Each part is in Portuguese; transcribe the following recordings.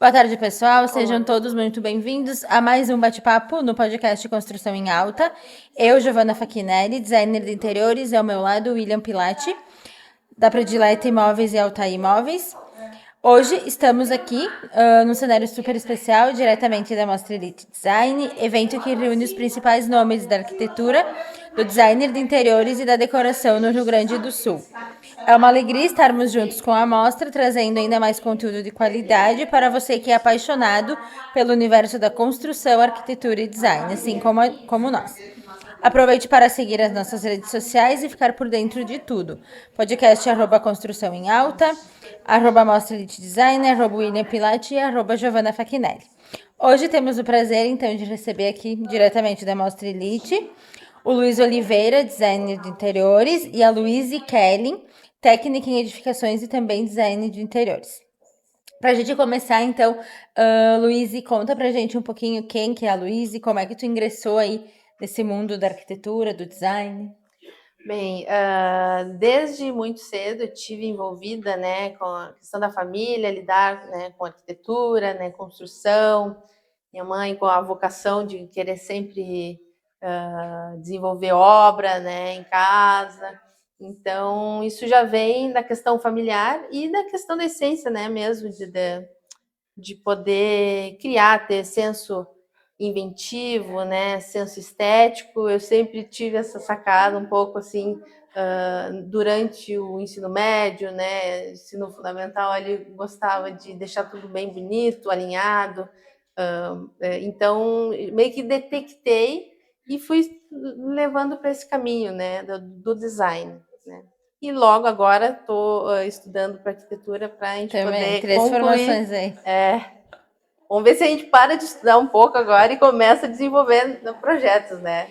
Boa tarde, pessoal. Sejam todos muito bem-vindos a mais um bate-papo no podcast Construção em Alta. Eu, Giovana Fachinelli, designer de interiores, e ao meu lado, William Pilati, da Predileta Imóveis e Altair Imóveis. Hoje estamos aqui num cenário super especial, diretamente da Mostra Elite Design, evento que reúne os principais nomes da arquitetura, do designer de interiores e da decoração no Rio Grande do Sul. É uma alegria estarmos juntos com a mostra, trazendo ainda mais conteúdo de qualidade para você que é apaixonado pelo universo da construção, arquitetura e design, assim como nós. Aproveite para seguir as nossas redes sociais e ficar por dentro de tudo. Podcast @construção em alta, @mostra elite design, @William Pilati e @Giovana Fachinelli. Hoje temos o prazer, então, de receber aqui, diretamente da Mostra Elite, o Luiz Oliveira, designer de interiores, e a Luíse Kelly, técnica em edificações e também design de interiores. Pra gente começar, então, Luíse, conta pra gente um pouquinho quem que é a Luíse, como é que tu ingressou aí nesse mundo da arquitetura, do design. Bem, desde muito cedo eu tive envolvida, né, com a questão da família, lidar, né, com arquitetura, né, construção. Minha mãe com a vocação de querer sempre desenvolver obra, né, em casa. Então, isso já vem da questão familiar e da questão da essência, né, mesmo de poder criar, ter senso inventivo, né, senso estético. Eu sempre tive essa sacada um pouco assim, durante o ensino médio, né, ensino fundamental, ali gostava de deixar tudo bem bonito, alinhado. Então, meio que detectei e fui levando para esse caminho, né, do design, né. E logo agora estou estudando para arquitetura para a gente Também, poder 3 concluir. formações aí. Vamos ver se a gente para de estudar um pouco agora e começa a desenvolver projetos, né?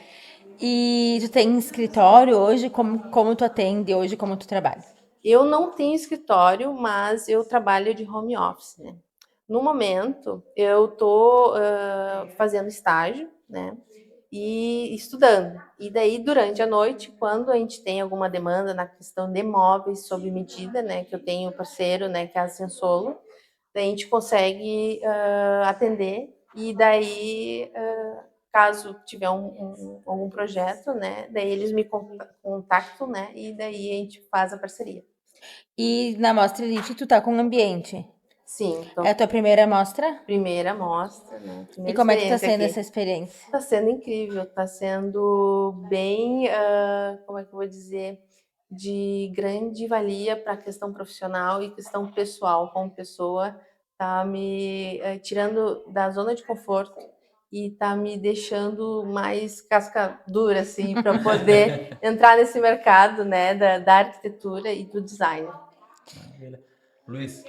E tu tem escritório hoje? Como tu atende hoje? Como tu trabalha? Eu não tenho escritório, mas eu trabalho de home office, né? No momento, eu estou fazendo estágio, né? E estudando. E daí, durante a noite, quando a gente tem alguma demanda na questão de móveis sob medida, né? Que eu tenho um parceiro, né? Que é a Sensolo, daí a gente consegue atender. E daí, caso tiver algum projeto, né? Daí eles me contactam, né? E daí a gente faz a parceria. E na Mostra Elite, tu tá com ambiente. Sim, É então, a tua primeira mostra? primeira amostra, né? E Primeira como é que tá experiência sendo essa aqui. experiência? Tá sendo incrível, tá sendo bem, como é que eu vou dizer, de grande valia para a questão profissional e questão pessoal, como pessoa, tá me tirando da zona de conforto e tá me deixando mais casca dura, assim, para poder entrar nesse mercado, né, da arquitetura e do design. Maravilha. Luiz,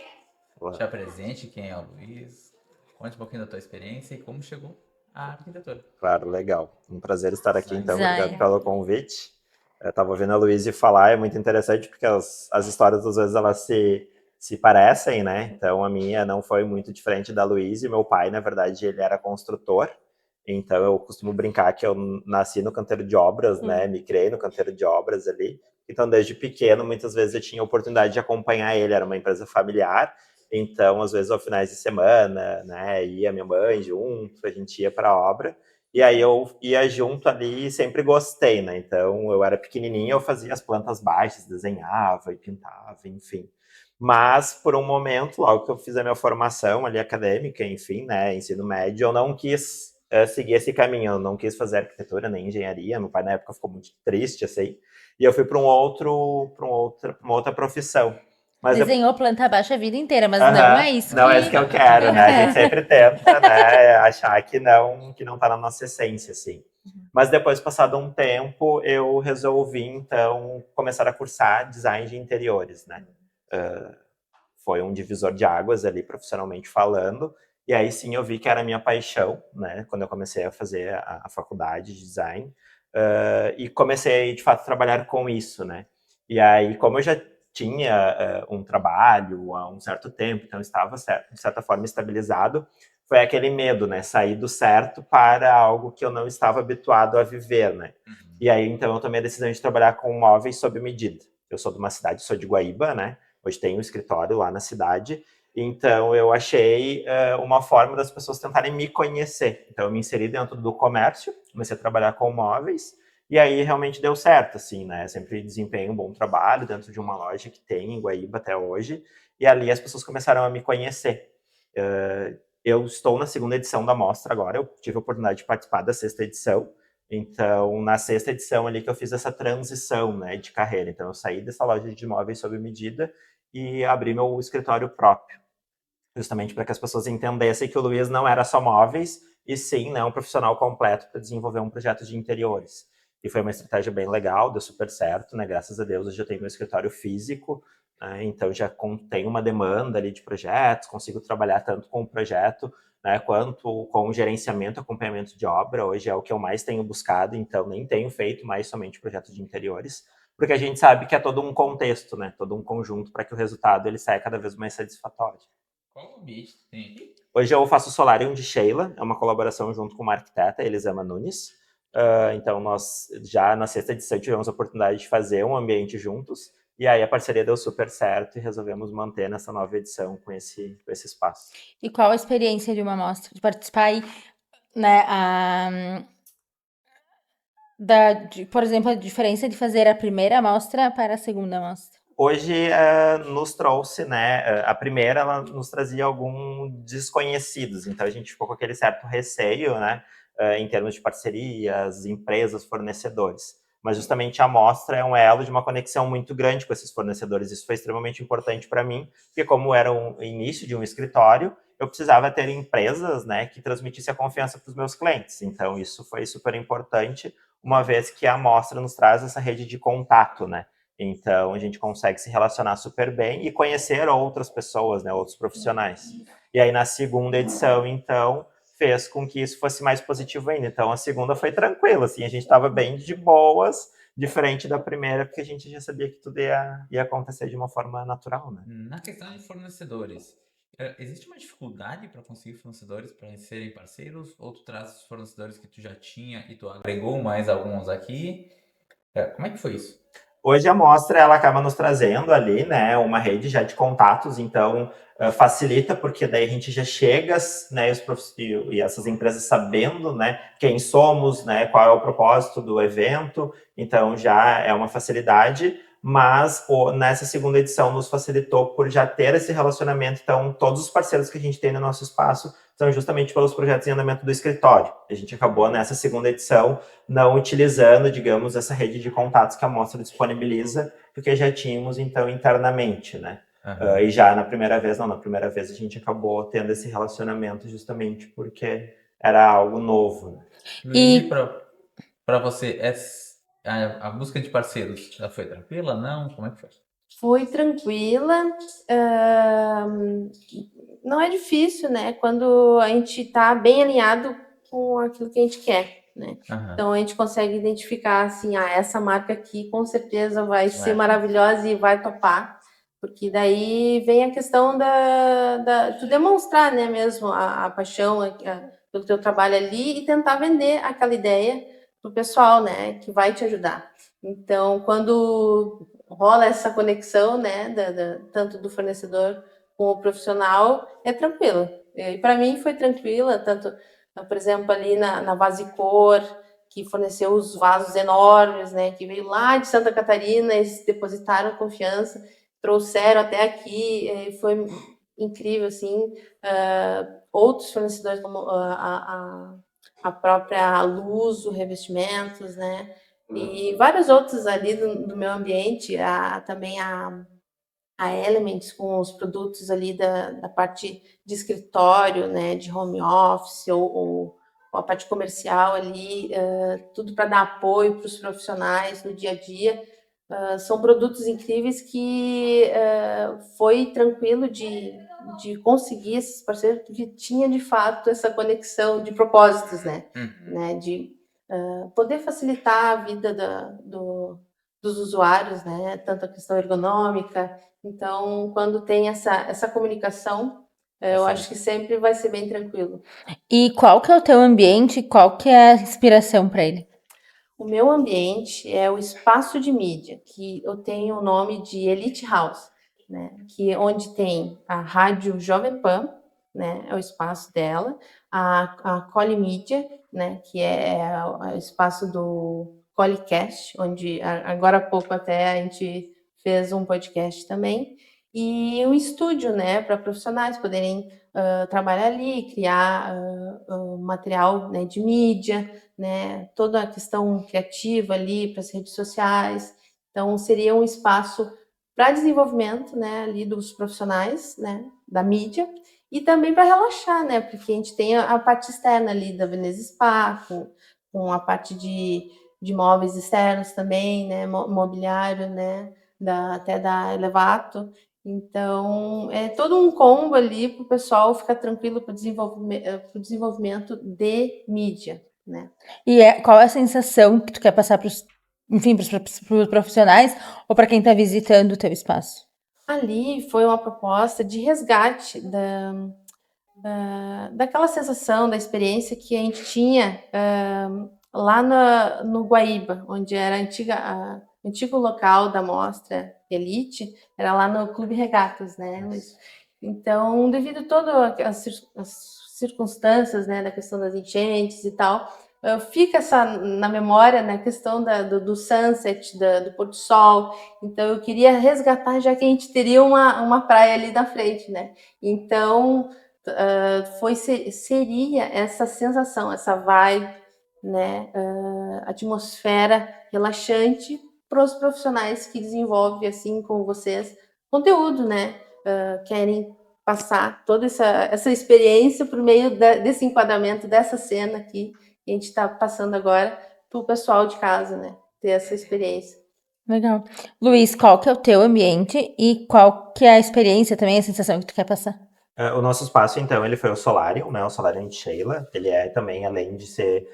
te apresente quem é o Luiz, conte um pouquinho da tua experiência e como chegou à arquitetura. Claro, legal. Um prazer estar aqui, então. Design. Obrigado pelo convite. Eu estava ouvindo a Luísa falar, é muito interessante, porque as histórias, às vezes, elas se parecem, né? Então, a minha não foi muito diferente da Luísa. Meu pai, na verdade, ele era construtor. Então, eu costumo brincar que eu nasci no canteiro de obras, né? Me criei no canteiro de obras ali. Então, desde pequeno, muitas vezes eu tinha a oportunidade de acompanhar ele. Era uma empresa familiar. Então, às vezes, aos finais de semana, né? Ia minha mãe junto, a gente ia para a obra. E aí eu ia junto ali e sempre gostei, né? Então eu era pequenininho, eu fazia as plantas baixas, desenhava e pintava, enfim. Mas por um momento, logo que eu fiz a minha formação ali acadêmica, enfim, né, ensino médio, eu não quis seguir esse caminho, eu não quis fazer arquitetura nem engenharia. Meu pai na época ficou muito triste, assim, e eu fui para uma outra profissão. Mas Desenhou planta baixa a vida inteira, mas não é isso não é isso que eu quero, né? A gente sempre tenta, né, achar que não tá na nossa essência, assim. Mas depois, passado um tempo, eu resolvi, então, começar a cursar design de interiores, né? Foi um divisor de águas ali, profissionalmente falando. E aí sim eu vi que era a minha paixão, né? Quando eu comecei a fazer a faculdade de design. E comecei, de fato, a trabalhar com isso, né? E aí, como eu já tinha um trabalho há um certo tempo, então estava, de certa forma, estabilizado, foi aquele medo, né? Sair do certo para algo que eu não estava habituado a viver, né? E aí, então, eu tomei a decisão de trabalhar com móveis sob medida. Eu sou de uma cidade, sou de Guaíba, né? Hoje tenho um escritório lá na cidade, Então, eu achei uma forma das pessoas tentarem me conhecer. Então, eu me inseri dentro do comércio, comecei a trabalhar com móveis, e aí realmente deu certo, assim, né? Sempre desempenho um bom trabalho dentro de uma loja que tem em Guaíba até hoje, e ali as pessoas começaram a me conhecer. Eu estou na segunda edição da mostra agora, eu tive a oportunidade de participar da sexta edição, então, na sexta edição ali que eu fiz essa transição, né, de carreira. Então, eu saí dessa loja de móveis sob medida e abri meu escritório próprio, justamente para que as pessoas entendessem que o Luiz não era só móveis, e sim, né, um profissional completo para desenvolver um projeto de interiores. E foi uma estratégia bem legal, deu super certo, né, graças a Deus eu já tenho meu escritório físico, né, então já tenho uma demanda ali de projetos, consigo trabalhar tanto com o projeto, né, quanto com o gerenciamento, acompanhamento de obra. Hoje é o que eu mais tenho buscado, então nem tenho feito mais somente projetos de interiores, porque a gente sabe que é todo um contexto, né, todo um conjunto para que o resultado ele saia cada vez mais satisfatório. Qual o ambiente que tem aqui? Hoje eu faço o Solarium de Sheila, é uma colaboração junto com uma arquiteta, Elisama Nunes. Então nós já na sexta edição tivemos a oportunidade de fazer um ambiente juntos, e aí a parceria deu super certo e resolvemos manter nessa nova edição com esse espaço. E qual a experiência de uma mostra, de participar aí, né, por exemplo, a diferença de fazer a primeira mostra para a segunda mostra? Hoje nos trouxe, né, a primeira ela nos trazia alguns desconhecidos, então a gente ficou com aquele certo receio, né, em termos de parcerias, empresas, fornecedores. Mas justamente a mostra é um elo de uma conexão muito grande com esses fornecedores. Isso foi extremamente importante para mim, porque como era o início de um escritório, eu precisava ter empresas, né, que transmitissem a confiança para os meus clientes. Então isso foi super importante, uma vez que a mostra nos traz essa rede de contato, né. Então, a gente consegue se relacionar super bem e conhecer outras pessoas, né, outros profissionais. E aí, na segunda edição, então, fez com que isso fosse mais positivo ainda. Então, a segunda foi tranquila, assim, a gente estava bem de boas, diferente da primeira, porque a gente já sabia que tudo ia acontecer de uma forma natural, né? Na questão de fornecedores, existe uma dificuldade para conseguir fornecedores para serem parceiros? Ou tu traz os fornecedores que tu já tinha e tu agregou mais alguns aqui? Como é que foi isso? Hoje a mostra ela acaba nos trazendo ali, né, uma rede já de contatos, então facilita porque daí a gente já chega, né, e essas empresas sabendo, né, quem somos, né, qual é o propósito do evento, então já é uma facilidade, mas nessa segunda edição nos facilitou por já ter esse relacionamento, então todos os parceiros que a gente tem no nosso espaço são justamente pelos projetos em andamento do escritório. A gente acabou nessa segunda edição não utilizando, digamos, essa rede de contatos que a mostra disponibiliza, porque já tínhamos, então, internamente, né? E já na primeira vez a gente acabou tendo esse relacionamento justamente porque era algo novo. Né? E para você, a busca de parceiros já foi tranquila? Não? Como é que foi? Foi tranquila. Não é difícil, né? Quando a gente está bem alinhado com aquilo que a gente quer, né? Então a gente consegue identificar assim, essa marca aqui com certeza vai ser maravilhosa e vai topar, porque daí vem a questão de demonstrar, né, mesmo a paixão pelo teu trabalho ali e tentar vender aquela ideia pro pessoal, né, que vai te ajudar. Então, quando rola essa conexão, né, tanto do fornecedor com o profissional, é tranquilo. E para mim foi tranquila, tanto, por exemplo, ali na Vasicor, que forneceu os vasos enormes, né, que veio lá de Santa Catarina, eles depositaram confiança, trouxeram até aqui, foi incrível, assim. Outros fornecedores, como a própria Luz, o Revestimentos, né, e vários outros ali do meu ambiente, também a Elements com os produtos ali da parte de escritório, né, de home office ou a parte comercial ali, tudo para dar apoio para os profissionais no dia a dia. São produtos incríveis que foi tranquilo de conseguir esses parceiros, porque tinha de fato essa conexão de propósitos, né? De poder facilitar a vida dos usuários, né? Tanto a questão ergonômica. Então, quando tem essa comunicação, eu acho que sempre vai ser bem tranquilo. E qual que é o teu ambiente? Qual que é a inspiração para ele? O meu ambiente é o espaço de mídia, que eu tenho o nome de Elite House. né, onde tem a Rádio Jovem Pan, né, é o espaço dela, a Coli Mídia, né, que é o espaço do Colicast, onde agora há pouco até a gente fez um podcast também, e um estúdio, né, para profissionais poderem trabalhar ali, criar material, né, de mídia, né, toda a questão criativa ali para as redes sociais. Então, seria um espaço para desenvolvimento, né, ali dos profissionais, né, da mídia, e também para relaxar, né, porque a gente tem a parte externa ali da Veneza Spa, com a parte de móveis externos também, né, mobiliário, né, até da Elevato. Então, é todo um combo ali para o pessoal ficar tranquilo para o desenvolvimento de mídia, né. E qual é a sensação que tu quer passar pros profissionais ou para quem tá visitando o teu espaço? Ali foi uma proposta de resgate daquela sensação, da experiência que a gente tinha lá no Guaíba, onde era o antigo local da mostra Elite, era lá no Clube Regatas, né, Luiz? Então, devido a todas as circunstâncias, né, da questão das enchentes e tal, fica na memória, né, a questão do sunset, do pôr do sol. Então, eu queria resgatar, já que a gente teria uma praia ali na frente, né? Então, seria essa sensação, essa vibe, né, atmosfera relaxante para os profissionais que desenvolvem, assim como vocês, conteúdo, né, querem passar toda essa experiência por meio desse enquadramento, dessa cena aqui que a gente está passando agora para o pessoal de casa, né, ter essa experiência. Legal. Luiz, qual que é o teu ambiente e qual que é a experiência também, a sensação que tu quer passar? O nosso espaço, então, ele foi o Solarium, né? O Solarium de Sheila. Ele é também, além de ser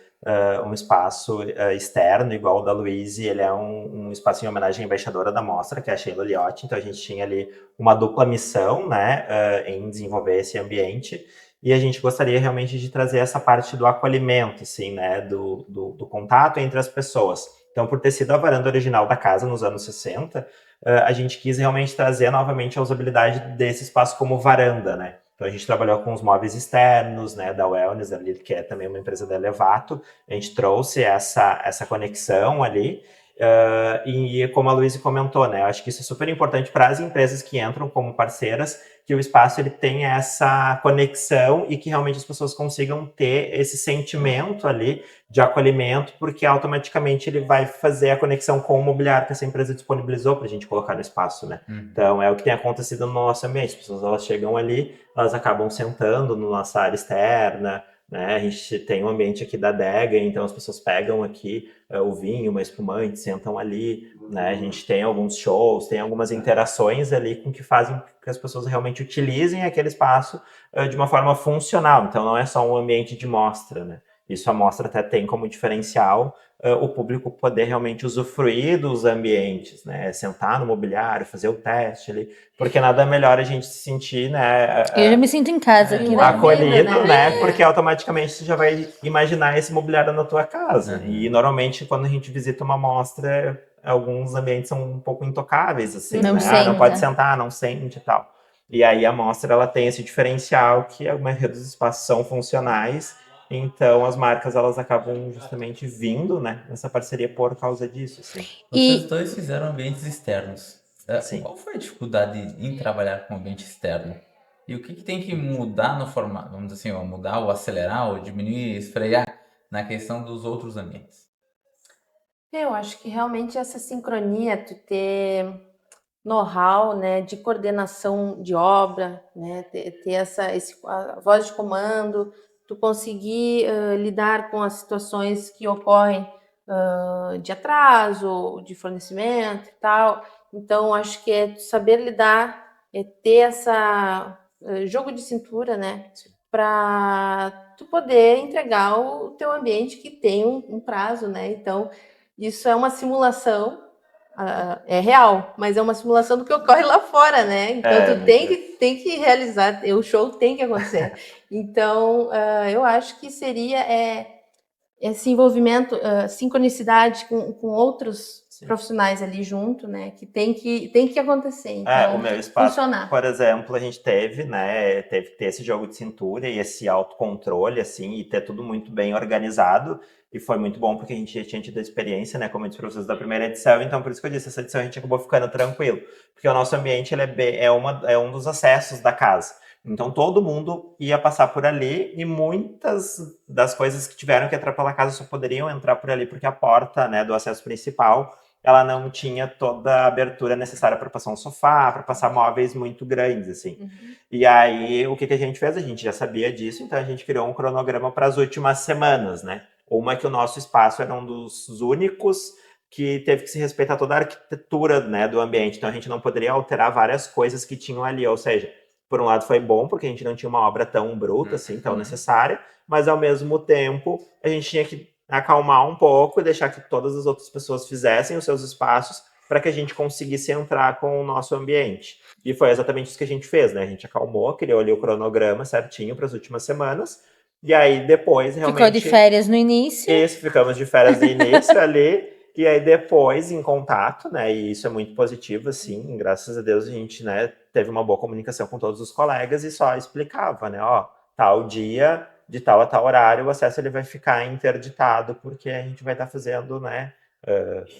um espaço externo, igual o da Louise, ele é um espaço em homenagem à embaixadora da mostra, que é a Sheila Liotti. Então, a gente tinha ali uma dupla missão, né? Em desenvolver esse ambiente. E a gente gostaria realmente de trazer essa parte do acolhimento, assim, né? Do contato entre as pessoas. Então, por ter sido a varanda original da casa nos anos 60, a gente quis realmente trazer novamente a usabilidade desse espaço como varanda, né? Então a gente trabalhou com os móveis externos, né, da Wellness, ali, que é também uma empresa da Elevato. A gente trouxe essa conexão ali. E como a Luísa comentou, né, eu acho que isso é super importante para as empresas que entram como parceiras, que o espaço ele tenha essa conexão e que realmente as pessoas consigam ter esse sentimento ali de acolhimento, porque automaticamente ele vai fazer a conexão com o mobiliário que essa empresa disponibilizou para a gente colocar no espaço, né? Então, é o que tem acontecido no nosso ambiente. As pessoas, elas chegam ali, elas acabam sentando na nossa área externa, né? A gente tem um ambiente aqui da adega, então as pessoas pegam aqui o vinho, uma espumante, sentam ali, né? A gente tem alguns shows, tem algumas interações ali com que fazem que as pessoas realmente utilizem aquele espaço de uma forma funcional. Então, não é só um ambiente de mostra, né? Isso a mostra até tem como diferencial o público poder realmente usufruir dos ambientes, né? Sentar no mobiliário, fazer o teste ali, porque nada melhor a gente se sentir, né? Eu já me sinto em casa aqui, né? Acolhido, né? Porque automaticamente você já vai imaginar esse mobiliário na tua casa. E normalmente quando a gente visita uma mostra, alguns ambientes são um pouco intocáveis, assim, Não né? sente, Não pode né? sentar, não sente e tal. E aí a mostra ela tem esse diferencial que a maioria dos espaços são funcionais. Então as marcas elas acabam justamente vindo, né, nessa parceria por causa disso, assim. Vocês dois fizeram ambientes externos. Sim. Qual foi a dificuldade em trabalhar com ambiente externo? E o que tem que mudar no formato, vamos dizer assim, ou mudar, ou acelerar, ou diminuir, frear na questão dos outros ambientes? Eu acho que realmente essa sincronia, tu ter know-how, né, de coordenação de obra, né, ter a voz de comando, tu conseguir lidar com as situações que ocorrem de atraso, de fornecimento e tal. Então, acho que é saber lidar, é ter essa jogo de cintura, né, para tu poder entregar o teu ambiente que tem um prazo, né? Então, isso é uma simulação, é real, mas é uma simulação do que ocorre lá fora, né? Então, tu tem que realizar, o show tem que acontecer. Então, eu acho que seria esse envolvimento, sincronicidade com outros profissionais ali junto, né? Que tem que acontecer. Então, o meu espaço, funcionar. por exemplo, a gente teve, né? Teve que ter esse jogo de cintura e esse autocontrole, assim, e ter tudo muito bem organizado. E foi muito bom porque a gente já tinha tido a experiência, né? Como eu disse para vocês, da primeira edição. Então, por isso que eu disse, essa edição a gente acabou ficando tranquilo. Porque o nosso ambiente, ele é um dos acessos da casa. Então, todo mundo ia passar por ali e muitas das coisas que tiveram que entrar pela casa só poderiam entrar por ali porque a porta, né, do acesso principal, ela não tinha toda a abertura necessária para passar um sofá, para passar móveis muito grandes, assim. E aí, o que a gente fez? A gente já sabia disso, então a gente criou um cronograma para as últimas semanas, né? Uma que o nosso espaço era um dos únicos que teve que se respeitar toda a arquitetura, né, do ambiente. Então a gente não poderia alterar várias coisas que tinham ali, ou seja, por um lado foi bom, porque a gente não tinha uma obra tão bruta, assim, tão necessária, mas ao mesmo tempo a gente tinha que acalmar um pouco e deixar que todas as outras pessoas fizessem os seus espaços para que a gente conseguisse entrar com o nosso ambiente. E foi exatamente isso que a gente fez, né? A gente acalmou, criou ali o cronograma certinho para as últimas semanas, e aí depois realmente... Ficou de férias no início. Isso, ficamos de férias no início ali, e aí depois em contato, né? E isso é muito positivo, assim, graças a Deus a gente, né, teve uma boa comunicação com todos os colegas e só explicava, né? Ó, tal dia, de tal a tal horário, o acesso ele vai ficar interditado, porque a gente vai estar fazendo, né?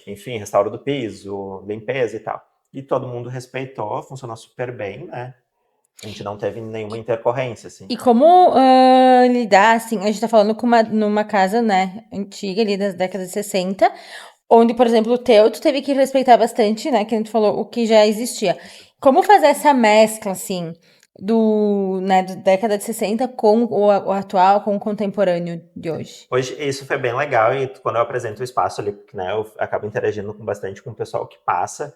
Enfim, restauro do piso, limpeza e tal. E todo mundo respeitou, funcionou super bem, né? A gente não teve nenhuma intercorrência, assim. E como lidar, assim, a gente tá falando numa casa, né, antiga ali das décadas de 60, onde, por exemplo, o teu, tu teve que respeitar bastante, né, que a gente falou, o que já existia. Como fazer essa mescla, assim, da década de 60 com o atual, com o contemporâneo de hoje? Hoje, isso foi bem legal e quando eu apresento o espaço ali, né, eu acabo interagindo bastante com o pessoal que passa,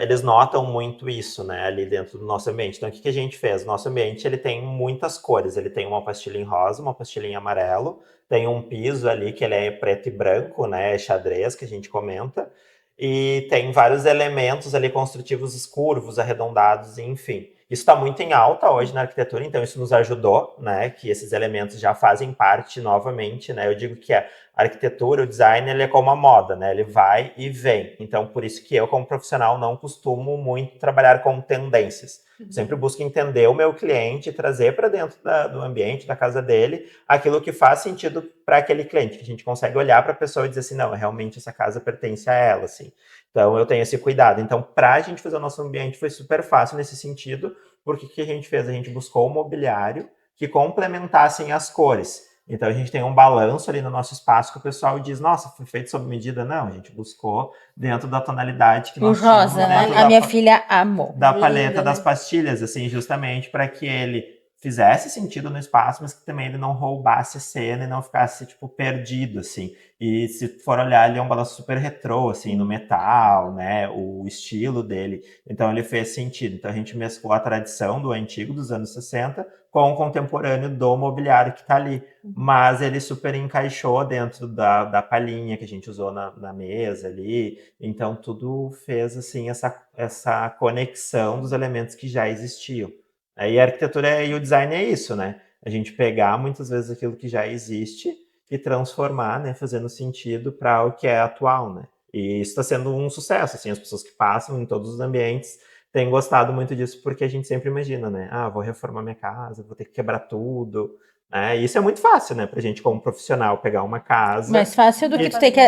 eles notam muito isso, né, ali dentro do nosso ambiente. Então, o que a gente fez? O nosso ambiente, ele tem muitas cores, ele tem uma pastilha em rosa, uma pastilha em amarelo, tem um piso ali que ele é preto e branco, né, xadrez, que a gente comenta, e tem vários elementos ali construtivos curvos, arredondados, enfim. Isso está muito em alta hoje na arquitetura, então isso nos ajudou, né, que esses elementos já fazem parte novamente, né, eu digo que a arquitetura, o design, ele é como a moda, né, ele vai e vem, então por isso que eu, como profissional, não costumo muito trabalhar com tendências, sempre busco entender o meu cliente e trazer para dentro do ambiente, da casa dele, aquilo que faz sentido para aquele cliente, que a gente consegue olhar para a pessoa e dizer assim, não, realmente essa casa pertence a ela, assim. Então, eu tenho esse cuidado. Então, para a gente fazer o nosso ambiente foi super fácil nesse sentido, porque o que a gente fez? A gente buscou um mobiliário que complementassem as cores. Então, a gente tem um balanço ali no nosso espaço que o pessoal diz, nossa, foi feito sob medida. Não, a gente buscou dentro da tonalidade que O nós rosa, tínhamos né? dentro A minha filha amou. da paleta Linda, das né? pastilhas, assim, justamente para que ele fizesse sentido no espaço, mas que também ele não roubasse a cena e não ficasse, tipo, perdido, assim. E se for olhar, ele é um balanço super retrô, assim, no metal, né, o estilo dele. Então, ele fez sentido. Então, a gente mesclou a tradição do antigo, dos anos 60, com o contemporâneo do mobiliário que tá ali. Mas ele super encaixou dentro da palhinha que a gente usou na mesa ali. Então, tudo fez, assim, essa conexão dos elementos que já existiam. E a arquitetura e o design é isso, né? A gente pegar muitas vezes aquilo que já existe e transformar, né? Fazendo sentido para o que é atual, né? E isso está sendo um sucesso, assim, as pessoas que passam em todos os ambientes têm gostado muito disso, porque a gente sempre imagina, né? Ah, vou reformar minha casa, vou ter que quebrar tudo. E isso é muito fácil, né? Pra gente, como profissional, pegar uma casa. Mais fácil do que e tu ter que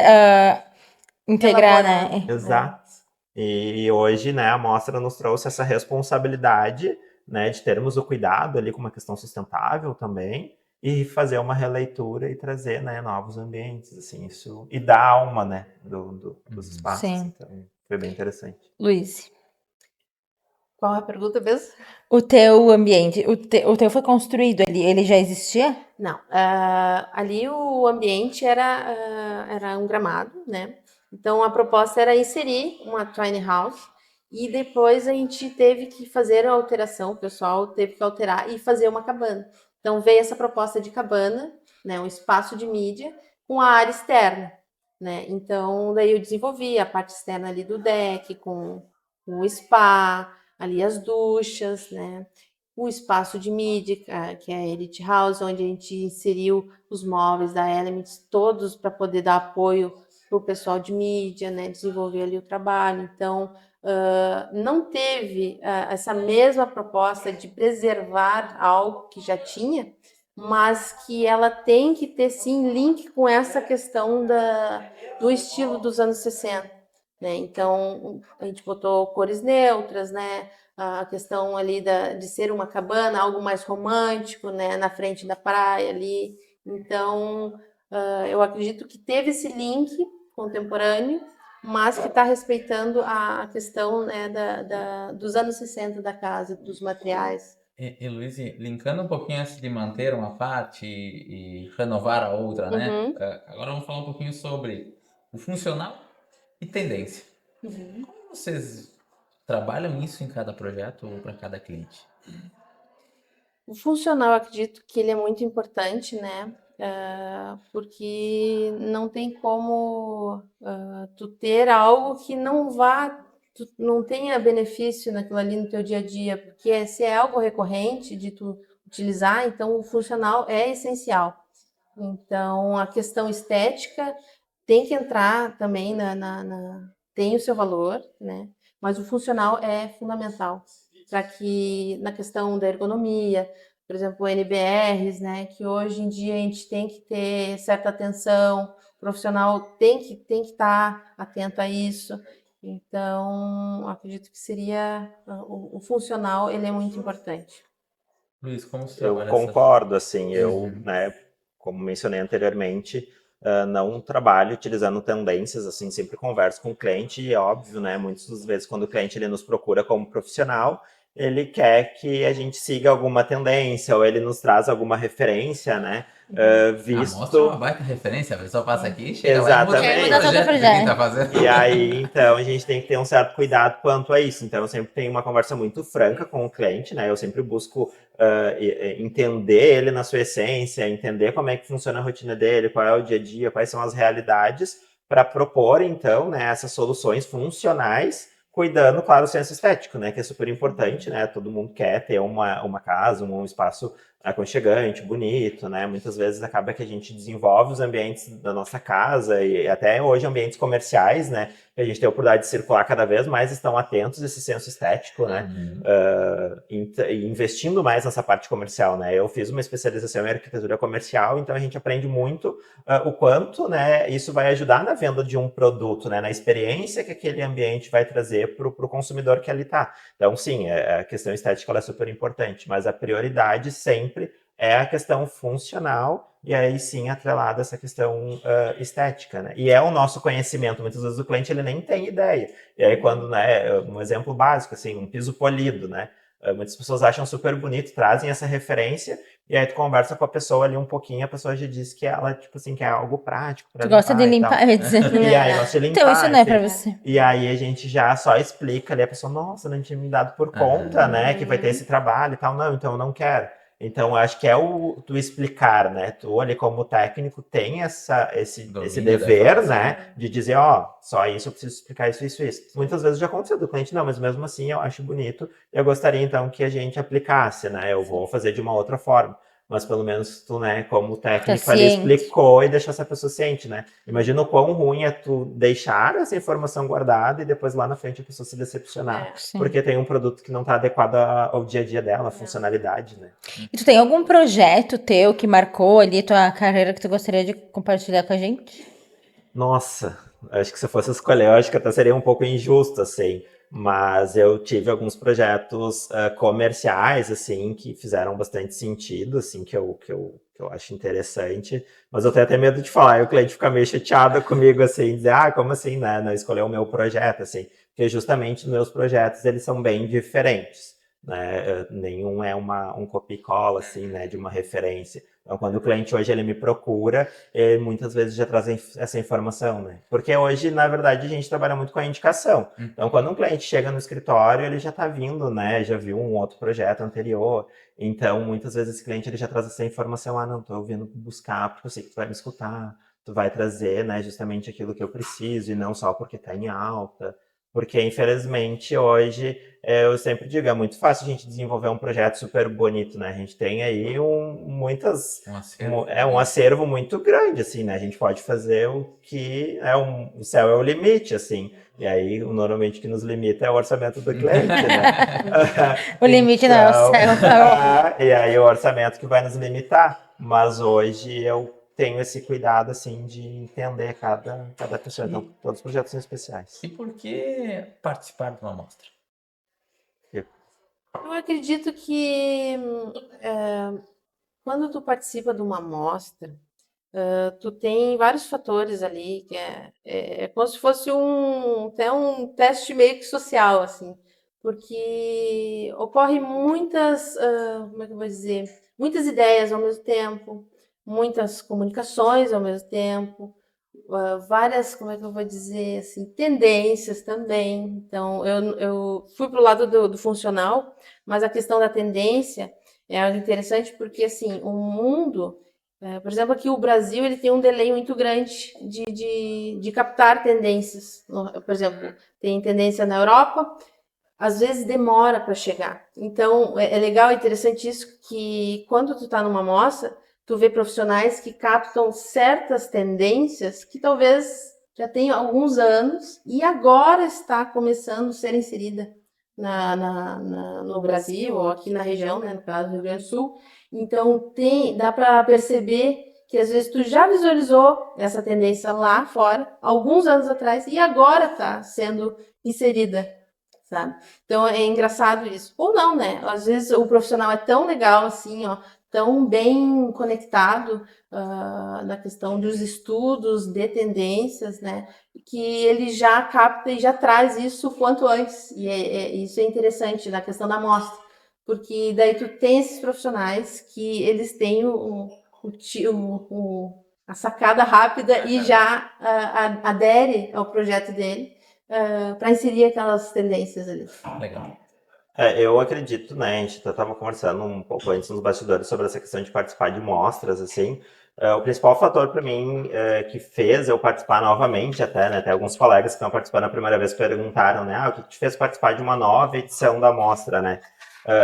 integrar, Elaborar, né? Exato. E hoje, né, a mostra nos trouxe essa responsabilidade, né, de termos o cuidado ali com uma questão sustentável também e fazer uma releitura e trazer, né, novos ambientes, assim, isso e dar alma, né, dos espaços. Sim. Então, foi bem interessante. Luiz, Qual é a pergunta mesmo? o teu ambiente, o teu foi construído ali, ele já existia? Não, ali o ambiente era um gramado, né? Então a proposta era inserir uma tiny house e depois a gente teve que fazer a alteração, o pessoal teve que alterar e fazer uma cabana. Então veio essa proposta de cabana, né? Um espaço de mídia com a área externa, né? Então daí eu desenvolvi a parte externa ali do deck com o spa, ali as duchas, né? O espaço de mídia, que é a Elite House, onde a gente inseriu os móveis da Elements, todos para poder dar apoio para o pessoal de mídia, né, desenvolver ali o trabalho. Então, não teve essa mesma proposta de preservar algo que já tinha, mas que ela tem que ter, sim, link com essa questão do estilo dos anos 60. Né? Então, a gente botou cores neutras, né? A questão ali de ser uma cabana, algo mais romântico, né? Na frente da praia ali. Então, eu acredito que teve esse link contemporâneo, mas que está respeitando a questão, né, dos anos 60 da casa, dos materiais. E Luiz, linkando um pouquinho antes de manter uma parte e renovar a outra, né? Uhum. Agora vamos falar um pouquinho sobre o funcional e tendência. Como vocês trabalham isso em cada projeto ou para cada cliente? O funcional, eu acredito que ele é muito importante, né? Porque não tem como tu ter algo que tu não tenha benefício naquilo ali no teu dia a dia, porque se é algo recorrente de tu utilizar, então o funcional é essencial. Então, a questão estética tem que entrar também tem o seu valor, né? Mas o funcional é fundamental para que na questão da ergonomia, por exemplo, NBRs, né? Que hoje em dia a gente tem que ter certa atenção, o profissional tem que estar atento a isso. Então, acredito que seria o funcional, ele é muito importante. Luiz, como você Eu trabalha essa... concordo, assim, Uhum. né, como mencionei anteriormente, não trabalho utilizando tendências, assim, sempre converso com o cliente e é óbvio, né, muitas das vezes quando o cliente ele nos procura como profissional, ele quer que a gente siga alguma tendência ou ele nos traz alguma referência, né, Mostra uma visto baita referência, a pessoa passa aqui, chega lá e muda Quer todo o mudar todo o exatamente. projeto de quem tá projeto. fazendo. E aí, então, a gente tem que ter um certo cuidado quanto a isso. Então, eu sempre tenho uma conversa muito franca com o cliente, né? Eu sempre busco entender ele na sua essência, entender como é que funciona a rotina dele, qual é o dia a dia, quais são as realidades, para propor, então, né, essas soluções funcionais, cuidando, claro, do senso estético, né? Que é super importante, né? Todo mundo quer ter uma casa, um espaço aconchegante, bonito, né? Muitas vezes acaba que a gente desenvolve os ambientes da nossa casa e até hoje ambientes comerciais, né? Que a gente tem a oportunidade de circular cada vez mais, estão atentos a esse senso estético, né? Investindo mais nessa parte comercial, né? Eu fiz uma especialização em arquitetura comercial, então a gente aprende muito o quanto, né? Isso vai ajudar na venda de um produto, né? Na experiência que aquele ambiente vai trazer para o consumidor que ali está. Então, sim, a questão estética ela é super importante, mas a prioridade sempre é a questão funcional e aí sim atrelada essa questão estética, né? E é o nosso conhecimento. Muitas vezes o cliente ele nem tem ideia. E aí quando, né, um exemplo básico, assim, um piso polido, né? Muitas pessoas acham super bonito, trazem essa referência e aí tu conversa com a pessoa ali um pouquinho, a pessoa já diz que ela, tipo assim, quer algo prático para Tu gosta de limpar e tal. limpar, eu ia dizer. E aí gosta de Então, isso limpar, não é pra enfim. você. E aí a gente já só explica ali, a pessoa, nossa, não tinha me dado por conta, né, que vai ter esse trabalho e tal. Não, então eu não quero. Então, eu acho que é tu explicar, né? Tu ali como técnico tem esse Domínio da dever, informação. né? De dizer, ó, só isso eu preciso explicar isso, isso, isso. Muitas vezes já aconteceu do cliente, não, mas mesmo assim eu acho bonito. Eu gostaria então que a gente aplicasse, né? Eu vou fazer de uma outra forma. Mas pelo menos tu, né, como técnico ali ciente. explicou e deixou essa pessoa ciente, né? Imagina o quão ruim é tu deixar essa informação guardada e depois lá na frente a pessoa se decepcionar. Sim. Porque tem um produto que não está adequado ao dia a dia dela, à funcionalidade, né? E tu tem algum projeto teu que marcou ali tua carreira que tu gostaria de compartilhar com a gente? Nossa, acho que se eu fosse escolher, eu acho que até seria um pouco injusto, assim. Mas eu tive alguns projetos comerciais, assim, que fizeram bastante sentido, assim, que eu acho interessante. Mas eu tenho até medo de falar, e o cliente fica meio chateado comigo, assim, dizer, como assim, né, não escolheu o meu projeto, assim. Porque justamente os meus projetos, eles são bem diferentes, né? Nenhum é um copia e cola, assim, né, de uma referência. Então, quando o cliente hoje ele me procura, muitas vezes já trazem essa informação, né? Porque hoje, na verdade, a gente trabalha muito com a indicação. Então, quando um cliente chega no escritório, ele já está vindo, né? Já viu um outro projeto anterior. Então, muitas vezes esse cliente ele já traz essa informação, não, estou vindo buscar porque eu sei que tu vai me escutar, tu vai trazer, né, justamente aquilo que eu preciso e não só porque está em alta. Porque, infelizmente, hoje, eu sempre digo, é muito fácil a gente desenvolver um projeto super bonito, né? A gente tem aí um acervo muito grande, assim, né? A gente pode fazer o que o céu é o limite, assim. E aí, normalmente, o que nos limita é o orçamento do cliente, né? O limite não é o céu. E aí o orçamento que vai nos limitar. Mas hoje eu tenho esse cuidado, assim, de entender cada pessoa. Então, todos os projetos são especiais. E por que participar de uma amostra? Eu acredito que quando tu participa de uma amostra, tu tem vários fatores ali, que é como se fosse até um teste meio que social, assim, porque ocorre muitas, como é que eu vou dizer, muitas ideias ao mesmo tempo, muitas comunicações ao mesmo tempo, várias, como é que eu vou dizer, assim, tendências também. Então, eu fui para o lado do funcional, mas a questão da tendência é algo interessante porque, assim, o mundo, por exemplo, aqui o Brasil, ele tem um delay muito grande de captar tendências. Por exemplo, tem tendência na Europa, às vezes demora para chegar. Então, é legal, é interessante isso, que quando tu está numa amostra, tu vê profissionais que captam certas tendências que talvez já tenham alguns anos e agora está começando a ser inserida no Brasil, ou aqui na região, né, no caso do Rio Grande do Sul. Então, dá para perceber que às vezes tu já visualizou essa tendência lá fora, alguns anos atrás, e agora está sendo inserida, sabe? Então é engraçado isso. Ou não, né? Às vezes o profissional é tão legal assim, ó, tão bem conectado na questão dos estudos de tendências, né? Que ele já capta e já traz isso quanto antes. E isso é interessante na questão da amostra, porque daí tu tem esses profissionais que eles têm a sacada rápida e já adere ao projeto dele para inserir aquelas tendências ali. Legal. Eu acredito, né? A gente estava conversando um pouco antes nos bastidores sobre essa questão de participar de mostras, assim. O principal fator para mim que fez eu participar novamente, até, né? Até alguns colegas que estão participando a primeira vez perguntaram, né? O que te fez participar de uma nova edição da mostra, né?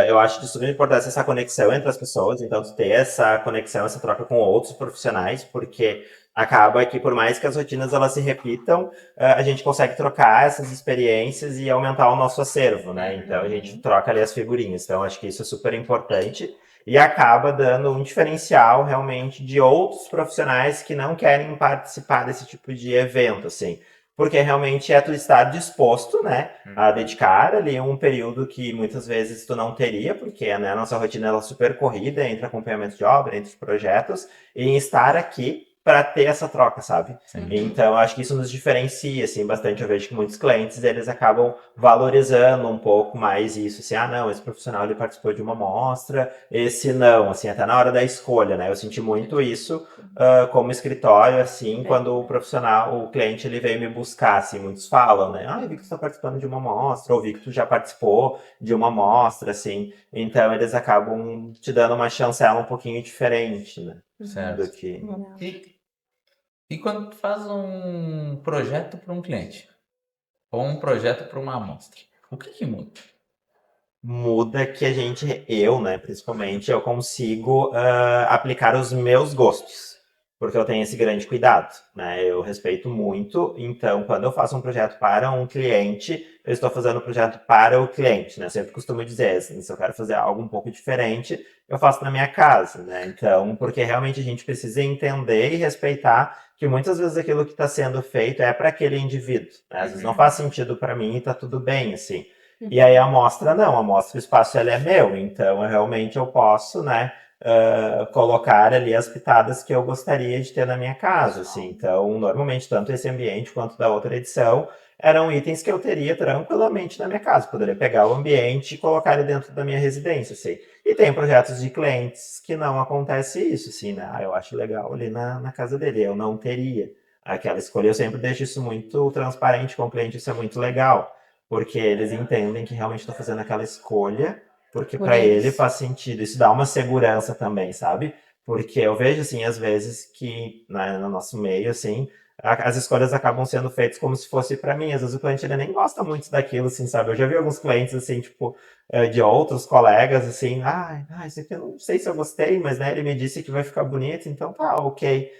Eu acho de suma importância essa conexão entre as pessoas, então tu ter essa conexão, essa troca com outros profissionais, porque acaba que por mais que as rotinas elas se repitam, a gente consegue trocar essas experiências e aumentar o nosso acervo, né? Então a gente troca ali as figurinhas. Então acho que isso é super importante e acaba dando um diferencial realmente de outros profissionais que não querem participar desse tipo de evento, assim. Porque realmente é tu estar disposto, né, a dedicar ali um período que muitas vezes tu não teria, porque né, a nossa rotina ela é super corrida entre acompanhamento de obra, entre os projetos, e em estar aqui para ter essa troca, sabe? Sim. Então, acho que isso nos diferencia, assim, bastante. Eu vejo que muitos clientes, eles acabam valorizando um pouco mais isso, assim, não, esse profissional, ele participou de uma amostra, esse não, assim, até na hora da escolha, né? Eu senti muito isso como escritório, assim, quando o profissional, o cliente, ele veio me buscar, assim, muitos falam, né? Eu vi que tu está participando de uma amostra, ou vi que tu já participou de uma amostra, assim. Então, eles acabam te dando uma chancela um pouquinho diferente, né? Certo. Do que... E quando tu faz um projeto para um cliente, ou um projeto para uma amostra, o que muda? Muda que eu, né, principalmente, eu consigo aplicar os meus gostos, porque eu tenho esse grande cuidado, né, eu respeito muito, então quando eu faço um projeto para um cliente, eu estou fazendo um projeto para o cliente, né, eu sempre costumo dizer assim, se eu quero fazer algo um pouco diferente, eu faço na minha casa, né, então, porque realmente a gente precisa entender e respeitar que muitas vezes aquilo que está sendo feito é para aquele indivíduo, né, às vezes não faz sentido para mim e tá tudo bem, assim. E aí a amostra não, a amostra o espaço ele é meu, então eu posso, né, colocar ali as pitadas que eu gostaria de ter na minha casa, assim. Então, normalmente, tanto esse ambiente quanto da outra edição eram itens que eu teria tranquilamente na minha casa. Poderia pegar o ambiente e colocar ele dentro da minha residência, assim. E tem projetos de clientes que não acontece isso, assim, né? Eu acho legal ali na casa dele, eu não teria aquela escolha. Eu sempre deixo isso muito transparente com o cliente, isso é muito legal. Porque eles entendem que realmente estou fazendo aquela escolha, porque para ele faz sentido. Isso dá uma segurança também, sabe? Porque eu vejo, assim, às vezes que no nosso meio, assim, as escolhas acabam sendo feitas como se fosse para mim. Às vezes o cliente ele nem gosta muito daquilo, assim, sabe? Eu já vi alguns clientes, assim, tipo, de outros colegas, assim, isso aqui eu não sei se eu gostei, mas, né, ele me disse que vai ficar bonito, então tá, ok.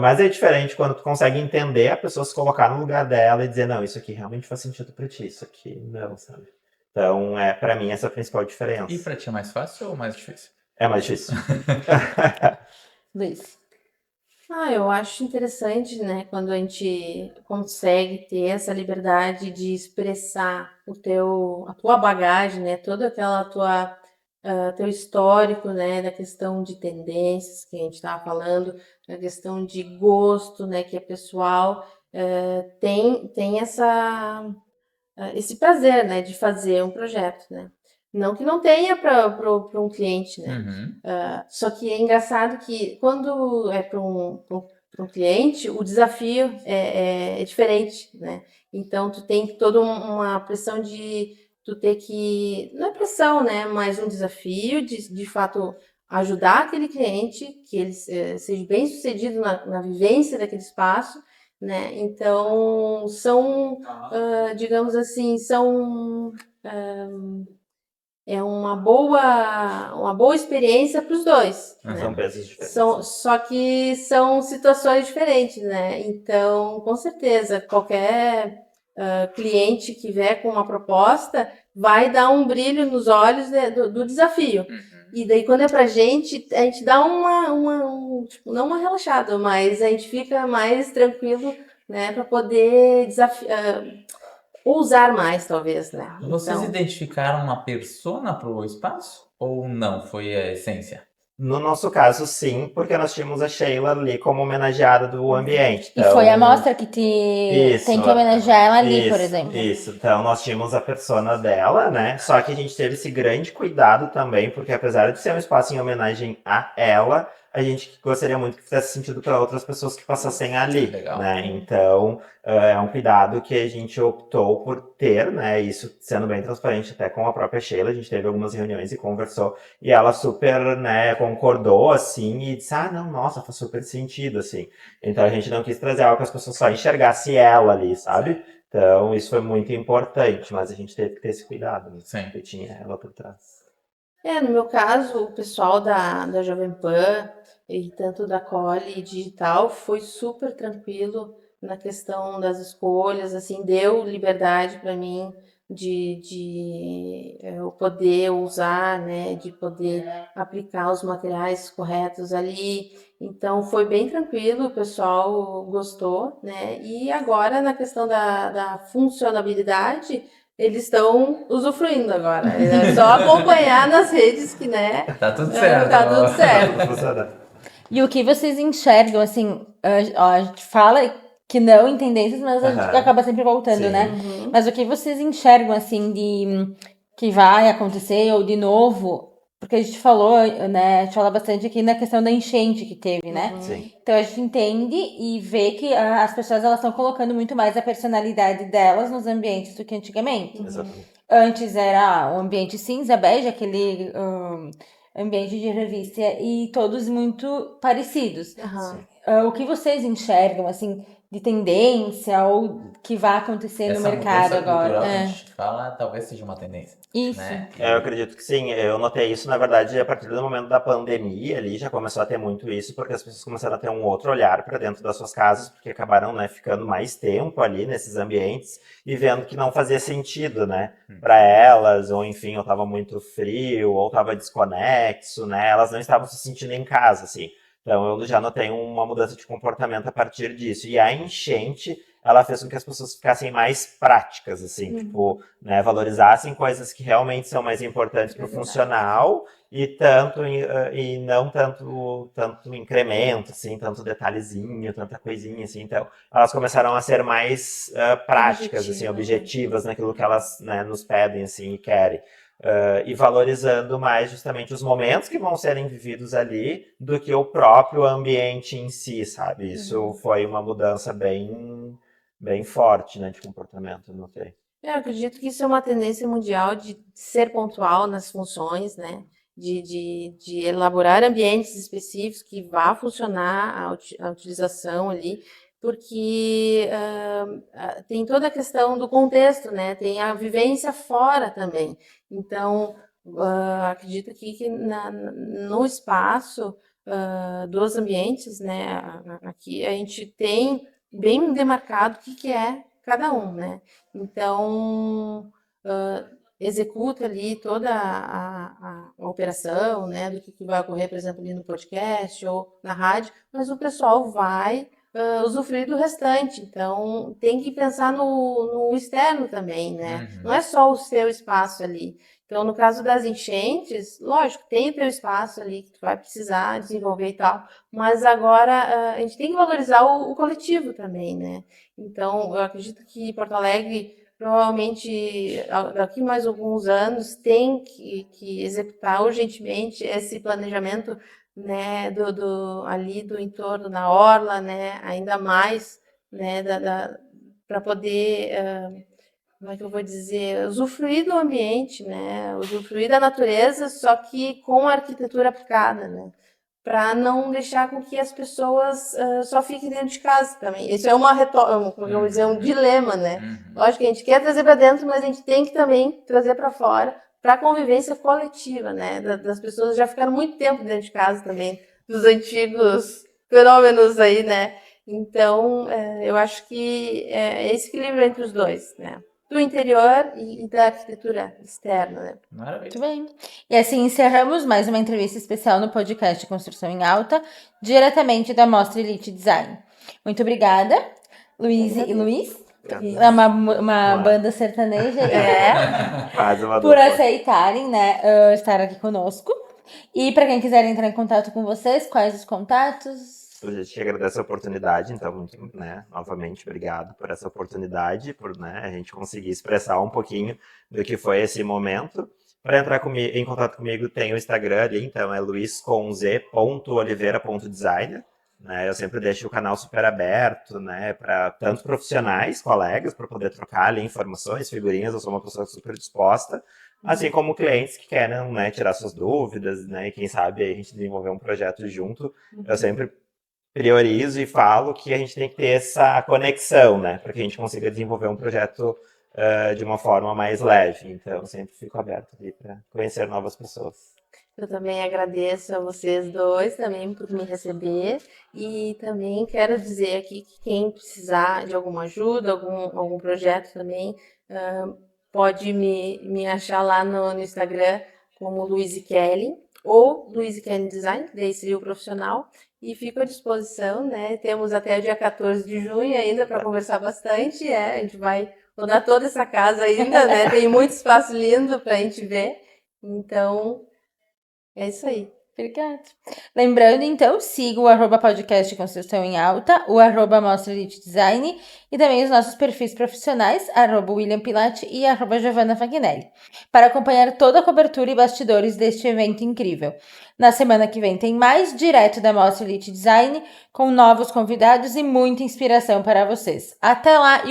Mas é diferente quando tu consegue entender a pessoa, se colocar no lugar dela e dizer, não, isso aqui realmente faz sentido pra ti, isso aqui não, sabe? Então, para mim, essa é a principal E diferença. pra ti é mais fácil ou mais difícil? É mais difícil. Luiz. Eu acho interessante, né, quando a gente consegue ter essa liberdade de expressar a tua bagagem, né, toda aquela teu histórico, né, da questão de tendências que a gente estava falando, da questão de gosto, né, que é pessoal, tem esse prazer, né, de fazer um projeto, né. Não que não tenha para um cliente, né. Uhum. Só que é engraçado que quando é para um cliente, o desafio é diferente, né. Então tu tem toda uma pressão de tu ter que não é pressão, né, mas um desafio de fato ajudar aquele cliente, que ele seja bem-sucedido na vivência daquele espaço, né. Então são, digamos assim, é uma boa experiência para os dois, Uhum. São né. pesos diferentes. Só que são situações diferentes, né. Então, com certeza, qualquer cliente que vier com uma proposta vai dar um brilho nos olhos, né, do desafio. Uhum. E daí, quando é pra gente, a gente dá tipo, não uma relaxada, mas a gente fica mais tranquilo, né, para poder ousar mais, talvez, né. Vocês Então, identificaram uma persona pro espaço? Ou não? Foi a essência? No nosso caso, sim, porque nós tínhamos a Sheila ali como homenageada do ambiente. E foi a Então, mostra que Isso, tem que homenagear ela ali, por isso, exemplo. isso. Então, nós tínhamos a persona dela, né? Só que a gente teve esse grande cuidado também, porque apesar de ser um espaço em homenagem a ela, a gente gostaria muito que fizesse sentido para outras pessoas que passassem ali, Legal. né? Então, é um cuidado que a gente optou por ter, né? Isso sendo bem transparente até com a própria Sheila. A gente teve algumas reuniões e conversou, e ela super, né, concordou, assim, e disse, não, nossa, faz super sentido, assim. Então a gente não quis trazer algo que as pessoas só enxergassem ela ali, sabe? Então isso foi muito importante, mas a gente teve que ter esse cuidado, né? Sim. Porque tinha ela por trás. no meu caso, o pessoal da Jovem Pan e tanto da Cole Digital foi super tranquilo na questão das escolhas, assim, deu liberdade para mim de eu poder usar, né, de poder aplicar os materiais corretos ali. Então foi bem tranquilo, o pessoal gostou, né? E agora na questão da funcionalidade, eles estão usufruindo agora. É só acompanhar nas redes que, né? Tá tudo certo. Tá tudo certo. Tudo funcionando. E o que vocês enxergam, assim, a gente fala que não em tendências, mas a gente Aham. acaba sempre voltando, Sim. né? Uhum. Mas o que vocês enxergam, assim, que vai acontecer, ou de novo, porque a gente falou, né? A gente fala bastante aqui na questão da enchente que teve, né? Sim. Então a gente entende e vê que as pessoas elas estão colocando muito mais a personalidade delas nos ambientes do que antigamente. Exatamente. Antes era o ambiente cinza, bege, aquele ambiente de revista, e todos muito parecidos. Aham. O que vocês enxergam, assim, de tendência ou que vai acontecer no Essa mercado mudança agora? cultural que a gente fala, talvez seja uma tendência. Isso. Né? Eu acredito que sim, eu notei isso, na verdade, a partir do momento da pandemia ali, já começou a ter muito isso, porque as pessoas começaram a ter um outro olhar para dentro das suas casas, porque acabaram, né, ficando mais tempo ali nesses ambientes e vendo que não fazia sentido, né, para elas, ou enfim, ou estava muito frio, ou estava desconexo, né, elas não estavam se sentindo em casa, assim. Então eu já notei uma mudança de comportamento a partir disso. E a enchente, ela fez com que as pessoas ficassem mais práticas, assim, tipo, né, valorizassem coisas que realmente são mais importantes para o funcional e não tanto incremento, assim, tanto detalhezinho, tanta coisinha, assim. Então, elas começaram a ser mais práticas, assim, objetivas naquilo que elas, né, nos pedem, assim, e querem. E valorizando mais justamente os momentos que vão serem vividos ali do que o próprio ambiente em si, sabe? Isso foi uma mudança bem forte, né, de comportamento, eu notei. Eu acredito que isso é uma tendência mundial de ser pontual nas funções, né? De elaborar ambientes específicos que vá funcionar a utilização ali. porque tem toda a questão do contexto, né? Tem a vivência fora também. Então, acredito que no espaço dos ambientes, né? Aqui a gente tem bem demarcado o que é cada um, né? Então, executa ali toda a operação, né? Do que vai ocorrer, por exemplo, ali no podcast ou na rádio, mas o pessoal vai usufruir do restante. Então, tem que pensar no externo também, né? Não é só o seu espaço ali. Então, no caso das enchentes, lógico, tem o teu espaço ali que tu vai precisar desenvolver e tal, mas agora a gente tem que valorizar o coletivo também, né? Então, eu acredito que Porto Alegre, provavelmente, daqui mais alguns anos, tem que executar urgentemente esse planejamento, né, ali do entorno da orla, né, ainda mais, né, para poder, como é que eu vou dizer, usufruir do ambiente, né, usufruir da natureza, só que com a arquitetura aplicada, né, para não deixar com que as pessoas só fiquem dentro de casa também. Isso é como eu vou dizer, um dilema, né? Lógico que a gente quer trazer para dentro, mas a gente tem que também trazer para fora, para a convivência coletiva, né? Das pessoas já ficaram muito tempo dentro de casa também, dos antigos fenômenos aí, né? Então, eu acho que é esse equilíbrio entre os dois, né? Do interior e da arquitetura externa, né? Muito bem. E assim encerramos mais uma entrevista especial no podcast Construção em Alta, diretamente da Mostra Elite Design. Muito obrigada, Luiz e Luiz. É uma banda sertaneja. Quase uma por dupla. aceitarem, né, estar aqui conosco. E para quem quiser entrar em contato com vocês, quais os contatos? A gente agradece a oportunidade, então, muito, né, novamente, obrigado por essa oportunidade, por, né, a gente conseguir expressar um pouquinho do que foi esse momento. Para entrar em contato comigo, tem o Instagram ali, então é luiz.oliveira.designer. Né, eu sempre deixo o canal super aberto, né, para tanto profissionais, colegas, para poder trocar ali informações, figurinhas, eu sou uma pessoa super disposta, assim como clientes que querem, né, tirar suas dúvidas, né, e quem sabe a gente desenvolver um projeto junto. Eu sempre priorizo e falo que a gente tem que ter essa conexão, né, para que a gente consiga desenvolver um projeto de uma forma mais leve. Então, sempre fico aberto ali para conhecer novas pessoas. Eu também agradeço a vocês dois também por me receber e também quero dizer aqui que quem precisar de alguma ajuda, algum projeto também, pode me achar lá no Instagram como Luiz Kelly ou Luiz Kelly Design, que daí seria o profissional, e fico à disposição, né? Temos até o dia 14 de junho ainda para conversar bastante, a gente vai rodar toda essa casa ainda, né? Tem muito espaço lindo para a gente ver, então é isso aí. Obrigada. Lembrando, então, siga o @podcast Construção em Alta, o @Mostra Elite Design e também os nossos perfis profissionais, @William Pilati e @Giovanna Fagnelli, para acompanhar toda a cobertura e bastidores deste evento incrível. Na semana que vem tem mais direto da Mostra Elite Design, com novos convidados e muita inspiração para vocês. Até lá!